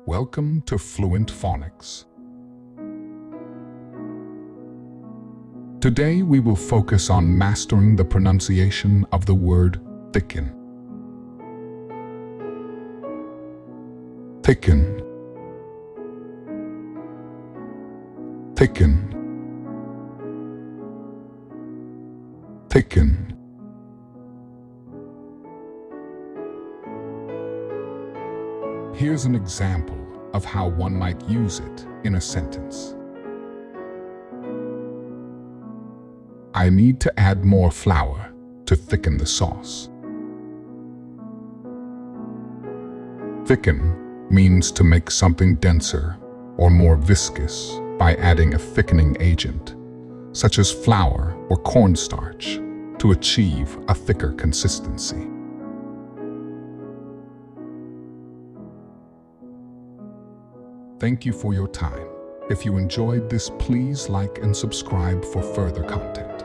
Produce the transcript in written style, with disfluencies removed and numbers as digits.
Welcome to Fluent Phonics. Today we will focus on mastering the pronunciation of the word thicken. Thicken. Thicken. Thicken. Here's an example of how one might use it in a sentence. I need to add more flour to thicken the sauce. Thicken means to make something denser or more viscous by adding a thickening agent, such as flour or cornstarch, to achieve a thicker consistency. Thank you for your time. If you enjoyed this, please like and subscribe for further content.